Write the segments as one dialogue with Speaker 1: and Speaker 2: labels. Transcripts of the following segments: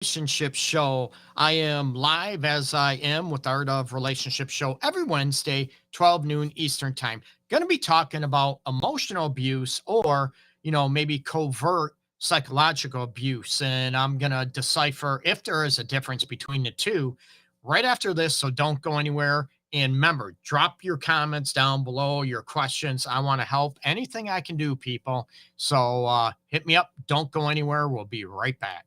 Speaker 1: Relationship Show. I am live as I am with the Art of Relationship Show every Wednesday, 12 noon Eastern Time. Going to be talking about emotional abuse or, maybe covert psychological abuse. And I'm going to decipher if there is a difference between the two right after this. So don't go anywhere. And remember, drop your comments down below, your questions. I want to help anything I can do, people. So hit me up. Don't go anywhere. We'll be right back.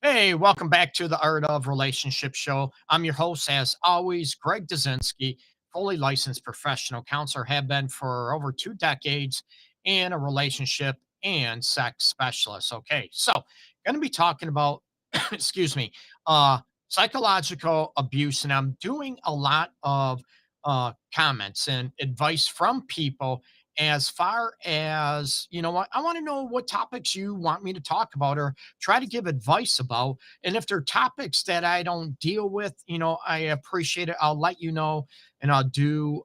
Speaker 1: Hey, welcome back to the Art of Relationship Show. I'm your host, as always, Greg Dudzinski, fully licensed professional counselor, have been for over 2 decades, and a relationship and sex specialist. Okay, so going to be talking about, excuse me, uh, psychological abuse, and I'm doing a lot of comments and advice from people as far as what I want to know what topics you want me to talk about or try to give advice about. And if there are topics that I don't deal with, I appreciate it. I'll let you know and I'll do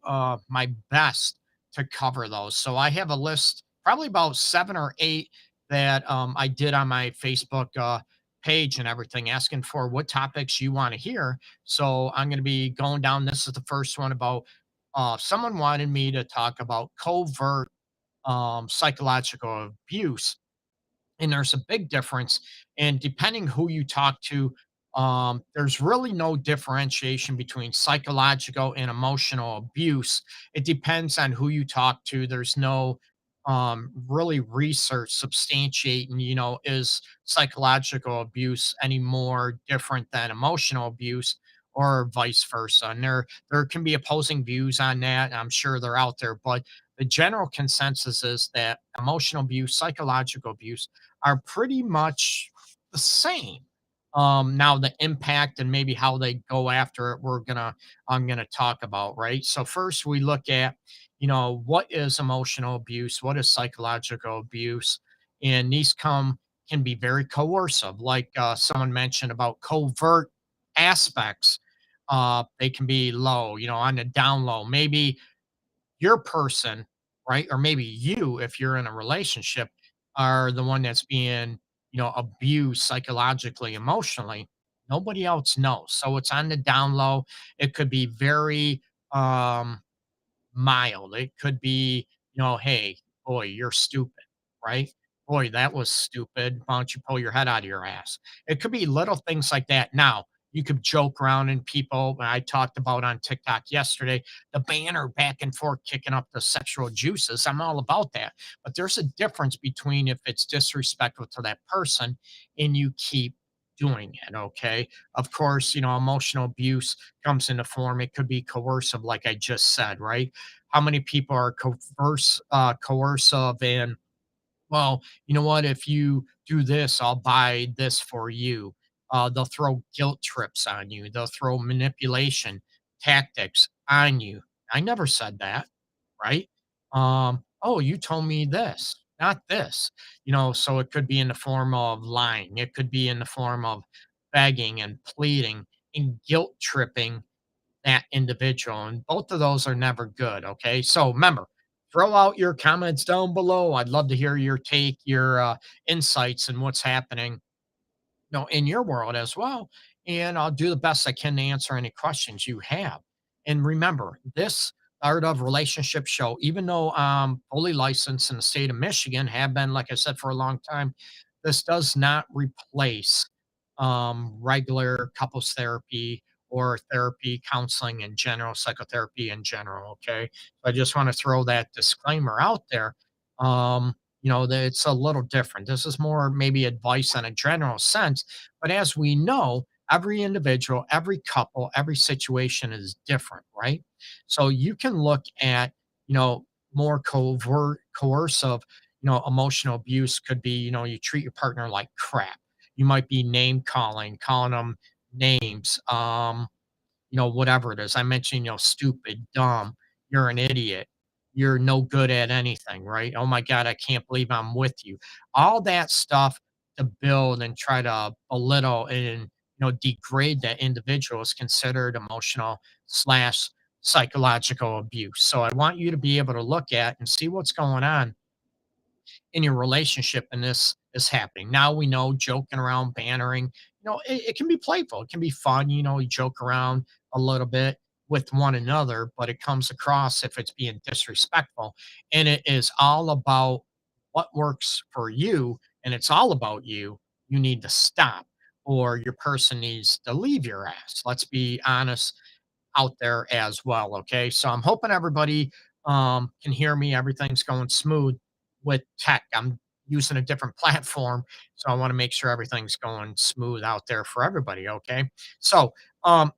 Speaker 1: my best to cover those. So I have a list, probably about 7 or 8 that I did on my Facebook page and everything, asking for what topics you want to hear. So I'm going to be going down. This is the first one about someone wanted me to talk about covert psychological abuse, and there's a big difference. And depending who you talk to, there's really no differentiation between psychological and emotional abuse. It depends on who you talk to. There's no really research substantiating, is psychological abuse any more different than emotional abuse or vice versa. And there can be opposing views on that. I'm sure they're out there, but the general consensus is that emotional abuse, psychological abuse are pretty much the same. Now the impact and maybe how they go after it, I'm gonna talk about, right? So first we look at, what is emotional abuse, what is psychological abuse, and these can be very coercive, like someone mentioned about covert aspects. They can be low, on the down low. Maybe your person, right? Or maybe you, if you're in a relationship, are the one that's being, abused psychologically, emotionally. Nobody else knows. So it's on the down low. It could be very mild. It could be, hey, boy, you're stupid, right? Boy, that was stupid. Why don't you pull your head out of your ass? It could be little things like that. Now, you could joke around and people, I talked about on TikTok yesterday, the banner back and forth kicking up the sexual juices. I'm all about that. But there's a difference between if it's disrespectful to that person and you keep doing it. Okay. Of course, emotional abuse comes in the form, it could be coercive, like I just said, right? How many people are coercive and, well, you know what? If you do this, I'll buy this for you. They'll throw guilt trips on you. They'll throw manipulation tactics on you. I never said that, right? Oh, you told me this, not this. So it could be in the form of lying. It could be in the form of begging and pleading and guilt tripping that individual. And both of those are never good. Okay. So remember, throw out your comments down below. I'd love to hear your take, your insights, and what's happening, in your world as well. And I'll do the best I can to answer any questions you have. And remember, this Art of Relationship Show, even though I'm fully licensed in the state of Michigan, have been, like I said, for a long time, this does not replace regular couples therapy or therapy, counseling in general, psychotherapy in general. Okay. So I just want to throw that disclaimer out there. That it's a little different. This is more maybe advice in a general sense. But as we know, every individual, every couple, every situation is different, right? So you can look at, more covert, coercive, emotional abuse could be, you treat your partner like crap. You might be name calling them names, whatever it is. I mentioned, stupid, dumb, you're an idiot. you're no good at anything, right? Oh my God, I can't believe I'm with you. All that stuff to build and try to belittle and degrade that individual is considered emotional slash psychological abuse. So I want you to be able to look at and see what's going on in your relationship and this is happening. Now we know joking around, bantering, it can be playful, it can be fun, you joke around a little bit with one another, but it comes across if it's being disrespectful. And it is all about what works for you, and it's all about you. You need to stop, or your person needs to leave your ass. Let's be honest out there as well. Okay. So I'm hoping everybody can hear me. Everything's going smooth with tech. I'm using a different platform. So I want to make sure everything's going smooth out there for everybody. Okay. So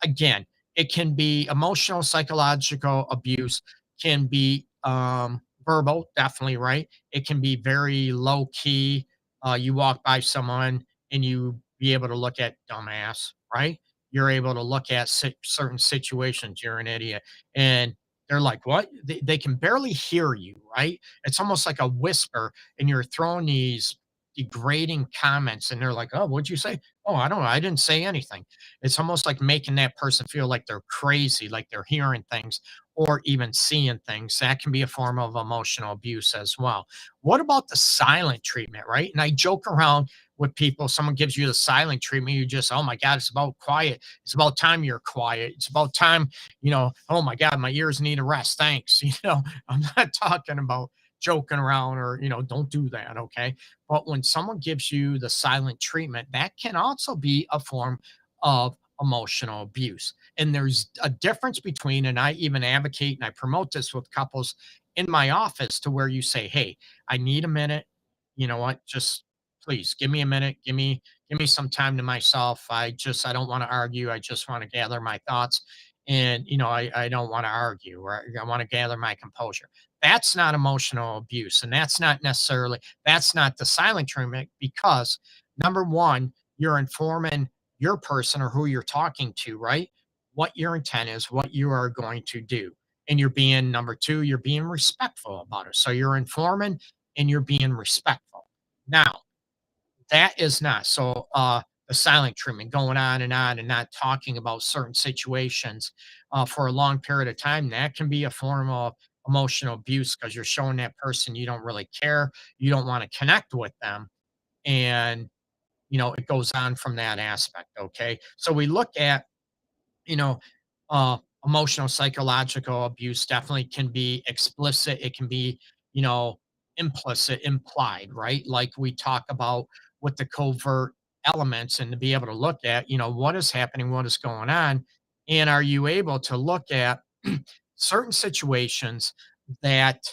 Speaker 1: again, it can be emotional, psychological abuse, can be verbal, definitely, right? It can be very low key. You walk by someone and you be able to look at dumbass, right? You're able to look at certain situations. You're an idiot. And they're like, what? They can barely hear you, right? It's almost like a whisper, and you're throwing these degrading comments, and they're like, oh, what'd you say? Oh, I don't know. I didn't say anything. It's almost like making that person feel like they're crazy, like they're hearing things or even seeing things. That can be a form of emotional abuse as well. What about the silent treatment, right? And I joke around with people. Someone gives you the silent treatment, you just, oh my God, it's about quiet. It's about time you're quiet. It's about time, oh my God, my ears need a rest. Thanks. I'm not talking about joking around or, don't do that. Okay. But when someone gives you the silent treatment, that can also be a form of emotional abuse. And there's a difference between, and I even advocate and I promote this with couples in my office to where you say, hey, I need a minute. You know what? Just please give me a minute. Give me some time to myself. I don't want to argue. I just want to gather my thoughts. And I don't want to argue, or I want to gather my composure. That's not emotional abuse. And that's not the silent treatment, because number one, you're informing your person or who you're talking to, right? What your intent is, what you are going to do. And you're being, number two, you're being respectful about it. So you're informing and you're being respectful. Now, that is not so, the silent treatment, going on and not talking about certain situations for a long period of time, that can be a form of emotional abuse, because you're showing that person you don't really care, you don't want to connect with them, and it goes on from that aspect. Okay, so we look at, you know, emotional, psychological abuse definitely can be explicit. It can be, you know, implicit, implied, right? Like we talk about with the covert elements, and to be able to look at, what is happening, what is going on. And are you able to look at certain situations that,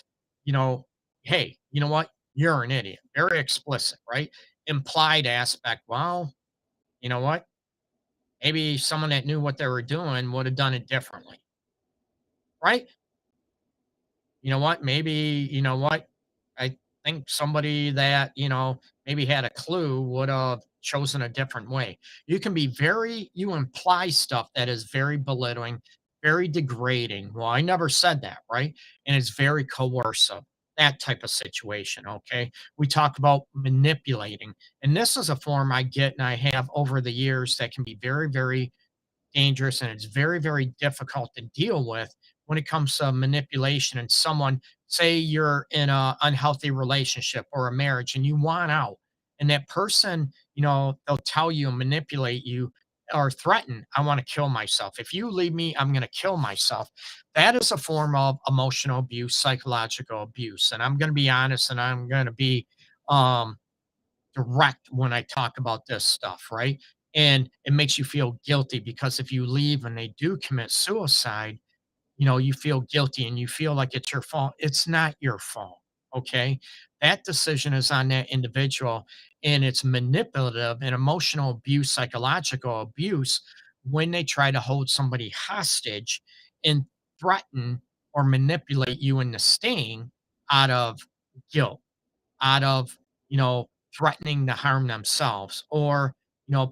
Speaker 1: you know, hey, you know what? You're an idiot. Very explicit, right? Implied aspect. Well, you know what? Maybe someone that knew what they were doing would have done it differently, right? You know what? Maybe, you know what? I think somebody that, maybe had a clue would have chosen a different way. You imply stuff that is very belittling, very degrading. Well, I never said that, right? And it's very coercive, that type of situation. Okay. We talk about manipulating, and this is a form I get and I have over the years that can be very, very dangerous, and it's very, very difficult to deal with when it comes to manipulation. And someone, say you're in a unhealthy relationship or a marriage and you want out, and that person, they'll tell you and manipulate you or threaten, I want to kill myself, if you leave me, I'm going to kill myself. That is a form of emotional abuse, psychological abuse. And I'm going to be honest, and I'm going to be um direct when I talk about this stuff, right? And it makes you feel guilty, because if you leave and they do commit suicide, you feel guilty and you feel like it's your fault. It's not your fault. Okay. That decision is on that individual, and it's manipulative and emotional abuse, psychological abuse, when they try to hold somebody hostage and threaten or manipulate you into staying out of guilt, out of, threatening to harm themselves. Or,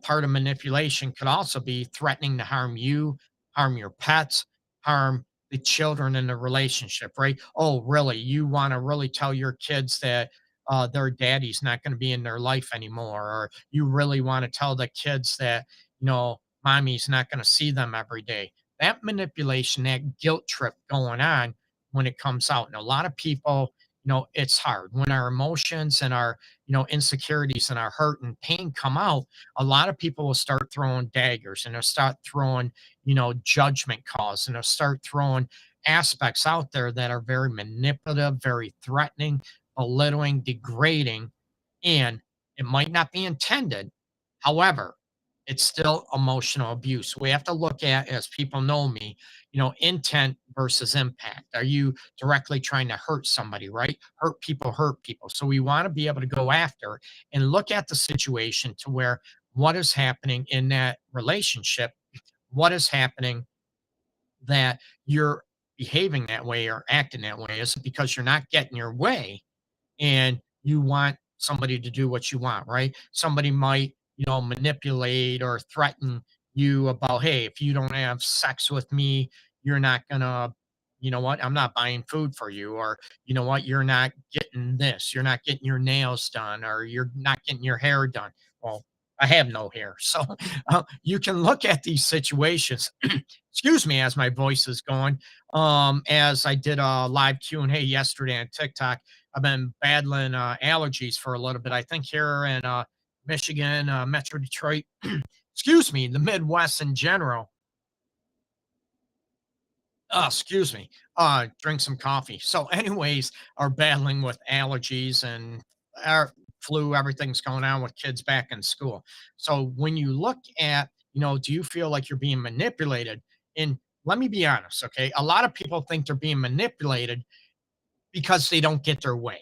Speaker 1: part of manipulation could also be threatening to harm you, harm your pets, harm the children in the relationship, right? Oh, really? You want to really tell your kids that their daddy's not going to be in their life anymore, or you really want to tell the kids that mommy's not going to see them every day. That manipulation, that guilt trip going on when it comes out, and a lot of people, it's hard when our emotions and our insecurities and our hurt and pain come out. A lot of people will start throwing daggers, and they'll start throwing judgment calls, and they'll start throwing aspects out there that are very manipulative, very threatening, belittling, degrading, and it might not be intended. However, it's still emotional abuse. We have to look at, as people know me, intent versus impact. Are you directly trying to hurt somebody, right? Hurt people hurt people. So we want to be able to go after and look at the situation to where what is happening in that relationship, what is happening that you're behaving that way or acting that way. Is it because you're not getting your way and you want somebody to do what you want, right? Somebody might, manipulate or threaten you about, hey, if you don't have sex with me, you're not gonna, what, I'm not buying food for you, or you know what, you're not getting this, you're not getting your nails done, or you're not getting your hair done. Well, I have no hair. So you can look at these situations, excuse me, as my voice is going. As I did a live Q&A yesterday on TikTok, I've been battling allergies for a little bit. I think here in Michigan, Metro Detroit, excuse me, the Midwest in general. Excuse me. Drink some coffee. So, anyways, are battling with allergies and our flu. Everything's going on with kids back in school. So, when you look at, do you feel like you're being manipulated? And let me be honest, okay? A lot of people think they're being manipulated because they don't get their way.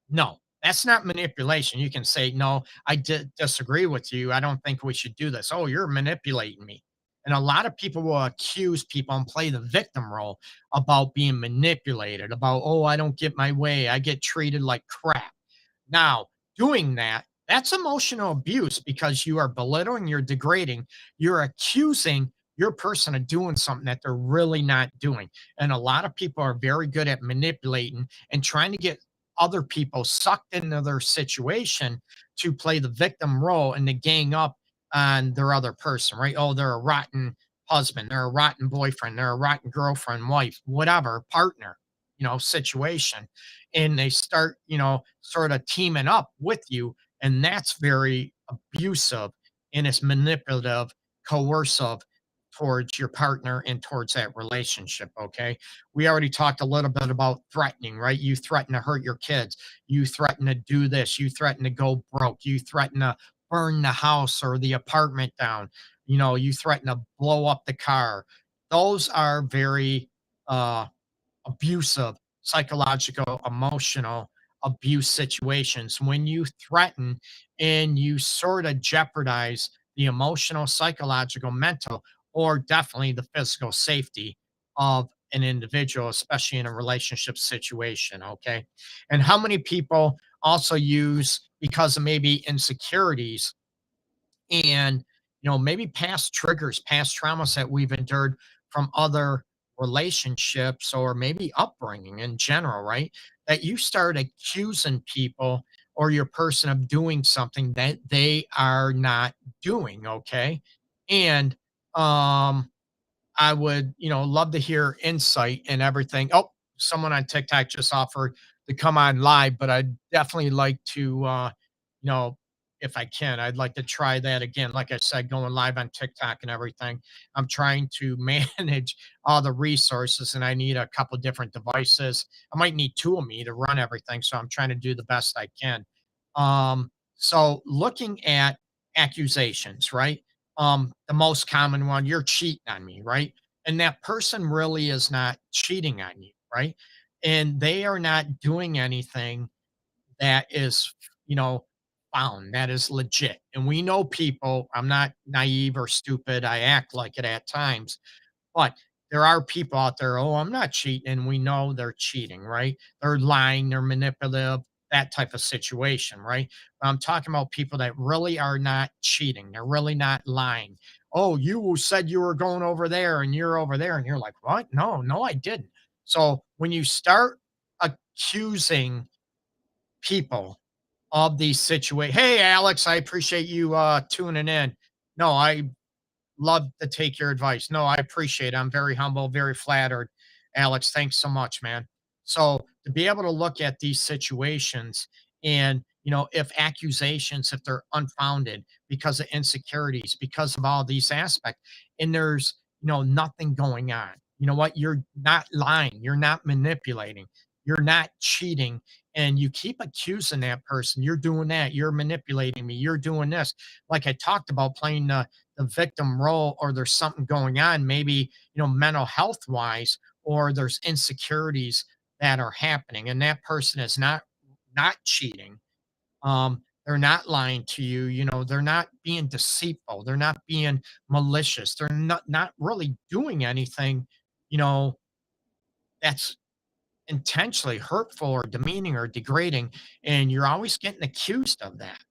Speaker 1: No, that's not manipulation. You can say, no, I disagree with you. I don't think we should do this. Oh, you're manipulating me. And a lot of people will accuse people and play the victim role about being manipulated, about, oh, I don't get my way. I get treated like crap. Now, doing that, that's emotional abuse because you are belittling, you're degrading, you're accusing your person of doing something that they're really not doing. And a lot of people are very good at manipulating and trying to get other people sucked into their situation to play the victim role and to gang up on their other person, right? Oh, they're a rotten husband, they're a rotten boyfriend, they're a rotten girlfriend, wife, whatever, partner, situation. And they start, sort of teaming up with you. And that's very abusive and it's manipulative, coercive towards your partner and towards that relationship. Okay. We already talked a little bit about threatening, right? You threaten to hurt your kids. You threaten to do this. You threaten to go broke. You threaten to burn the house or the apartment down. You threaten to blow up the car. Those are very, abusive, psychological, emotional abuse situations when you threaten and you sort of jeopardize the emotional, psychological, mental, or definitely the physical safety of an individual, especially in a relationship situation. Okay. And how many people also use, because of maybe insecurities, and maybe past triggers, past traumas that we've endured from other relationships or maybe upbringing in general, right? That you start accusing people or your person of doing something that they are not doing. Okay. And I would, love to hear insight and everything. Oh, someone on TikTok just offered to come on live, but I'd definitely like to, you know, if I can, I'd like to try that again. Like I said, going live on TikTok and everything. I'm trying to manage all the resources and I need a couple different devices. I might need two of me to run everything. So I'm trying to do the best I can. So looking at accusations, right? The most common one, you're cheating on me, right? And that person really is not cheating on you, right? And they are not doing anything that is, you know, found, that is legit. And we know people, I'm not naive or stupid. I act like it at times, but there are people out there, oh, I'm not cheating. And we know they're cheating, right? They're lying, they're manipulative. that type of situation, right? I'm talking about people that really are not cheating. They're really not lying. Oh, you said you were going over there and you're over there. And you're like, what? No, no, I didn't. So when you start accusing people of these situations, hey, Alex, I appreciate you tuning in. No, I love to take your advice. No, I appreciate it. I'm very humble, very flattered. Alex, thanks so much, man. So to be able to look at these situations and, if accusations, if they're unfounded because of insecurities, because of all these aspects, and there's, nothing going on, you know what? You're not lying. You're not manipulating. You're not cheating. And you keep accusing that person. You're doing that. You're manipulating me. You're doing this. Like I talked about playing the victim role, or there's something going on, maybe, mental health wise, or there's insecurities that are happening, and that person is not cheating. They're not lying to you, they're not being deceitful, they're not being malicious, they're not really doing anything, you know that's intentionally hurtful or demeaning or degrading, and you're always getting accused of that.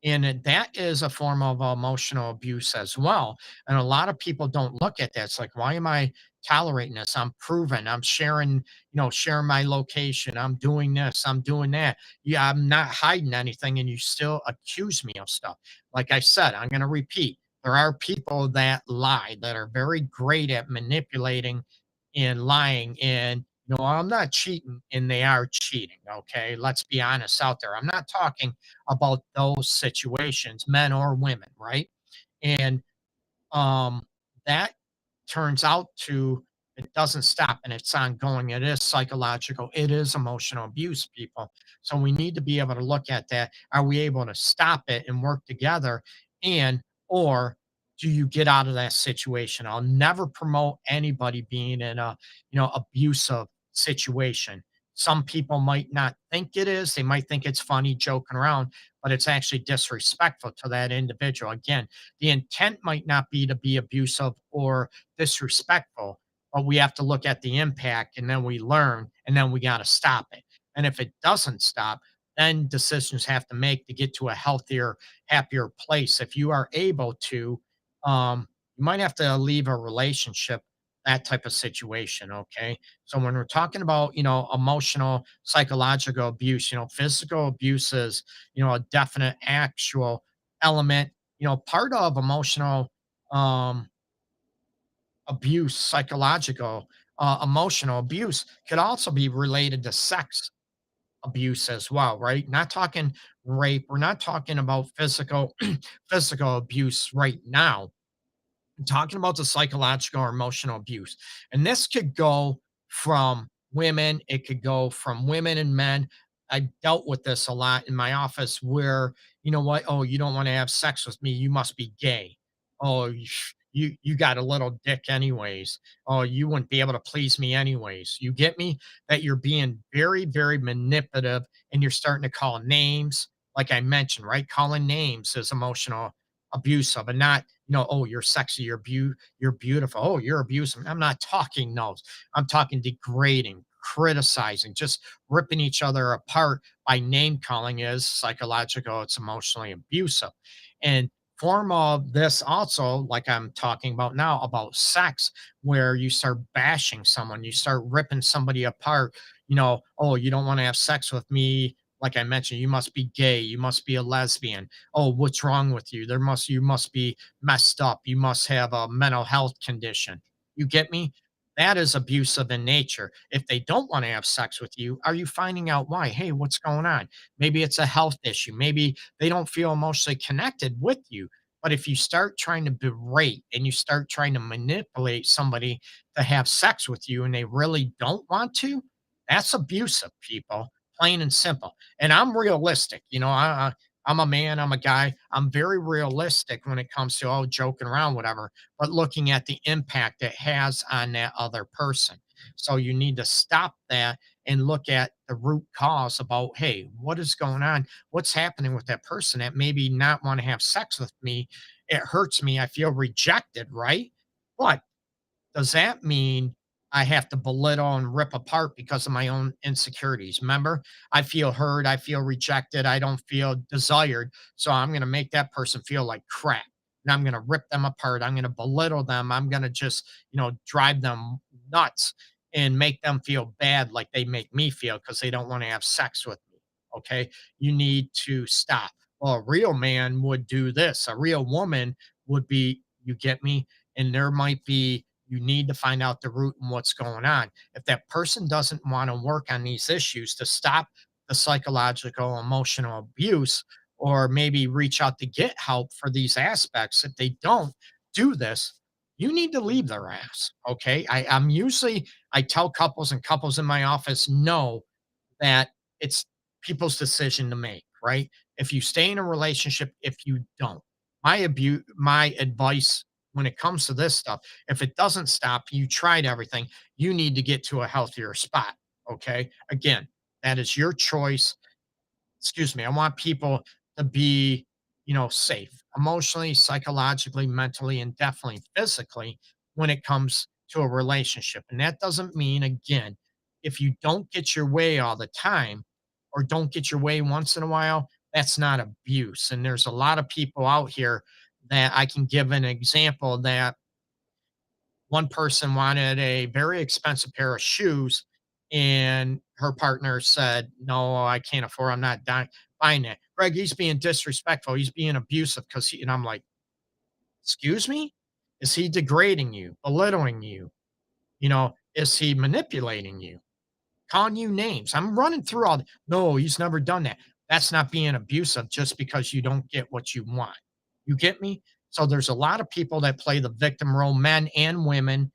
Speaker 1: And that is a form of emotional abuse as well. And a lot of people don't look at that. It's like, why am I tolerating this? I'm proven. I'm sharing my location. I'm doing this. I'm doing that. Yeah, I'm not hiding anything. And you still accuse me of stuff. Like I said, I'm going to repeat, there are people that lie, that are very great at manipulating and lying. And, I'm not cheating, and they are cheating. Okay. Let's be honest out there. I'm not talking about those situations, men or women, right? And that turns out to, it doesn't stop, and it's ongoing. It is psychological, it is emotional abuse, people. So we need to be able to look at that. Are we able to stop it and work together? And or do you get out of that situation? I'll never promote anybody being in a, abusive situation. Some people might not think it is. They might think it's funny joking around, but it's actually disrespectful to that individual. Again, the intent might not be to be abusive or disrespectful, but we have to look at the impact, and then we learn, and then we got to stop it. And if it doesn't stop, then decisions have to make to get to a healthier, happier place. If you are able to, you might have to leave a relationship, that type of situation. Okay. So when we're talking about, emotional, psychological abuse, physical abuse is, a definite actual element. Part of emotional um, abuse, psychological, emotional abuse could also be related to sex abuse as well, right? Not talking rape. We're not talking about physical abuse right now, talking about the psychological or emotional abuse. And this could go from women, it could go from women and men. I dealt with this a lot in my office where, you know what? Oh, you don't want to have sex with me. You must be gay. Oh, you got a little dick anyways. Oh, you wouldn't be able to please me anyways. You get me? That you're being very, very manipulative, and you're starting to call names. Like I mentioned, right? Calling names is emotional abusive, and not, oh, you're sexy, you're beautiful, oh, you're abusive. I'm not talking those. I'm talking degrading, criticizing, just ripping each other apart by name calling is psychological, it's emotionally abusive. And form of this also, like I'm talking about now, about sex, where you start bashing someone, you start ripping somebody apart, oh, you don't want to have sex with me, like I mentioned, you must be gay, you must be a lesbian. Oh, what's wrong with you? You must be messed up. You must have a mental health condition. You get me? That is abusive in nature. If they don't want to have sex with you, are you finding out why? Hey, what's going on? Maybe it's a health issue. Maybe they don't feel emotionally connected with you. But if you start trying to berate and you start trying to manipulate somebody to have sex with you and they really don't want to, that's abusive, people, plain and simple. And I'm realistic. I'm a man, I'm a guy. I'm very realistic when it comes to, oh, joking around, whatever, but looking at the impact it has on that other person. So you need to stop that and look at the root cause about, hey, what is going on? What's happening with that person that maybe not want to have sex with me? It hurts me. I feel rejected, right? But does that mean I have to belittle and rip apart because of my own insecurities. Remember, I feel hurt, I feel rejected, I don't feel desired. So I'm going to make that person feel like crap. And I'm going to rip them apart. I'm going to belittle them. I'm going to just, drive them nuts and make them feel bad like they make me feel because they don't want to have sex with me. Okay. You need to stop. Well, a real man would do this. A real woman would be, you get me? And there might be, you need to find out the root and what's going on. If that person doesn't want to work on these issues to stop the psychological, emotional abuse, or maybe reach out to get help for these aspects, if they don't do this, you need to leave their ass. Okay. I'm usually, I tell couples and couples in my office know that it's people's decision to make, right? If you stay in a relationship, if you don't. My advice when it comes to this stuff, if it doesn't stop, you tried everything, you need to get to a healthier spot. Okay. Again, that is your choice. Excuse me. I want people to be, safe emotionally, psychologically, mentally, and definitely physically when it comes to a relationship. And that doesn't mean, again, if you don't get your way all the time or don't get your way once in a while, that's not abuse. And there's a lot of people out here that I can give an example that one person wanted a very expensive pair of shoes and her partner said, "No, I can't afford, I'm not buying it." Greg, he's being disrespectful, he's being abusive because and I'm like, excuse me, is he degrading you, belittling you? Is he manipulating you, calling you names? I'm running through all no, he's never done that. That's not being abusive just because you don't get what you want. You get me? So there's a lot of people that play the victim role, men and women.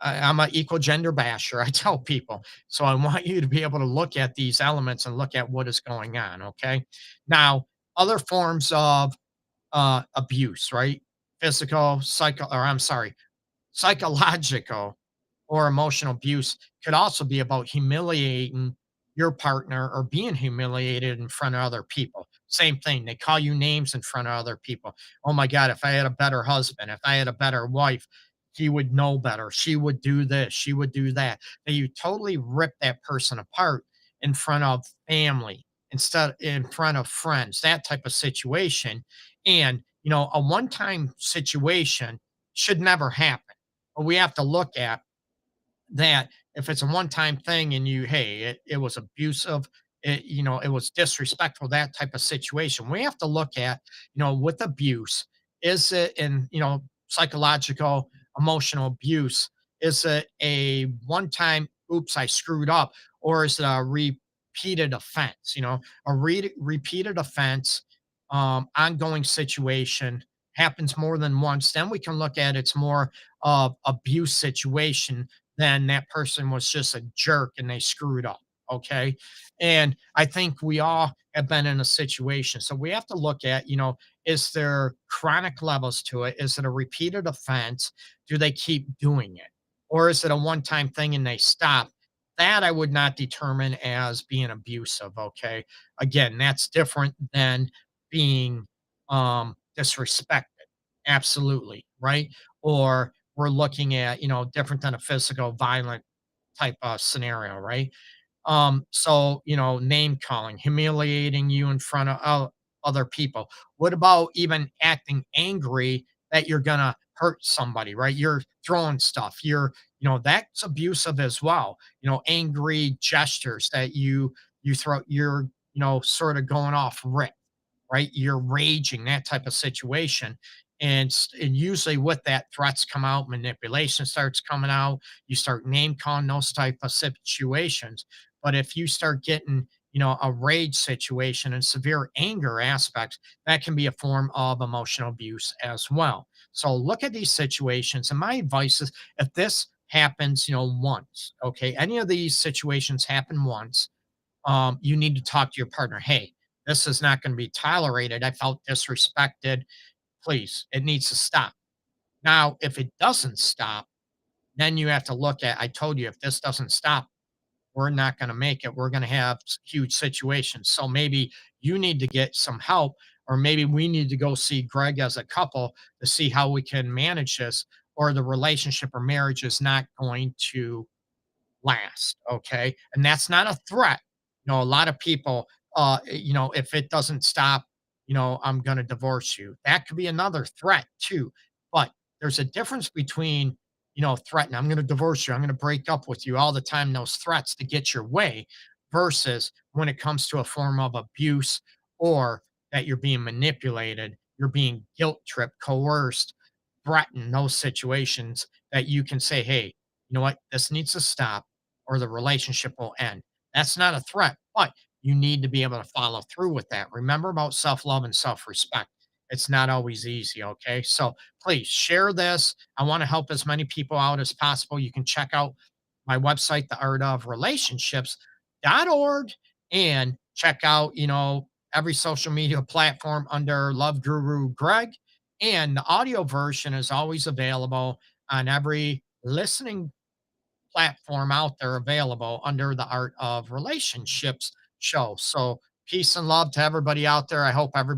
Speaker 1: I'm an equal gender basher. I tell people. So I want you to be able to look at these elements and look at what is going on. Okay. Now, other forms of abuse, right? Physical, or I'm sorry, psychological or emotional abuse could also be about humiliating your partner or being humiliated in front of other people. Same thing. They call you names in front of other people. Oh my God, if I had a better husband, if I had a better wife, he would know better. She would do this, she would do that. That you totally rip that person apart in front of family, instead in front of friends, that type of situation. And, a one time situation should never happen. But we have to look at that if it's a one-time thing and hey, it was abusive, it was disrespectful, that type of situation. We have to look at, with abuse, is it in, psychological, emotional abuse, is it a one-time, oops, I screwed up, or is it a repeated offense, a repeated offense, ongoing situation happens more than once, then we can look at it's more of abuse situation then that person was just a jerk and they screwed up. Okay. And I think we all have been in a situation. So we have to look at, is there chronic levels to it? Is it a repeated offense? Do they keep doing it? Or is it a one time thing and they stop? That I would not determine as being abusive. Okay. Again, that's different than being disrespected. Absolutely. Right. Or we're looking at, different than a physical violent type of scenario, right? So, name calling, humiliating you in front of other people. What about even acting angry that you're gonna hurt somebody, right? You're throwing stuff. That's abusive as well. Angry gestures that you throw, you're, sort of going off rip, right? You're raging, that type of situation. And usually with that, threats come out, manipulation starts coming out, you start name calling those type of situations. But if you start getting, a rage situation and severe anger aspects, that can be a form of emotional abuse as well. So look at these situations. And my advice is if this happens, once, okay, any of these situations happen once, you need to talk to your partner. Hey, this is not going to be tolerated. I felt disrespected. Please, it needs to stop. Now, if it doesn't stop, then you have to look at, I told you, if this doesn't stop, we're not going to make it. We're going to have huge situations. So maybe you need to get some help, or maybe we need to go see Greg as a couple to see how we can manage this, or the relationship or marriage is not going to last. Okay. And that's not a threat. A lot of people, if it doesn't stop, I'm going to divorce you. That could be another threat too. But there's a difference between, threatening, I'm going to divorce you, I'm going to break up with you all the time, those threats to get your way, versus when it comes to a form of abuse or that you're being manipulated, you're being guilt tripped, coerced, threatened, those situations that you can say, hey, you know what, this needs to stop or the relationship will end. That's not a threat, but you need to be able to follow through with that. Remember about self love and self respect. It's not always easy. Okay. So please share this. I want to help as many people out as possible. You can check out my website, theartofrelationships.org, and check out, every social media platform under Love Guru Greg. And the audio version is always available on every listening platform out there available under the Art of Relationships show. So peace and love to everybody out there. I hope everybody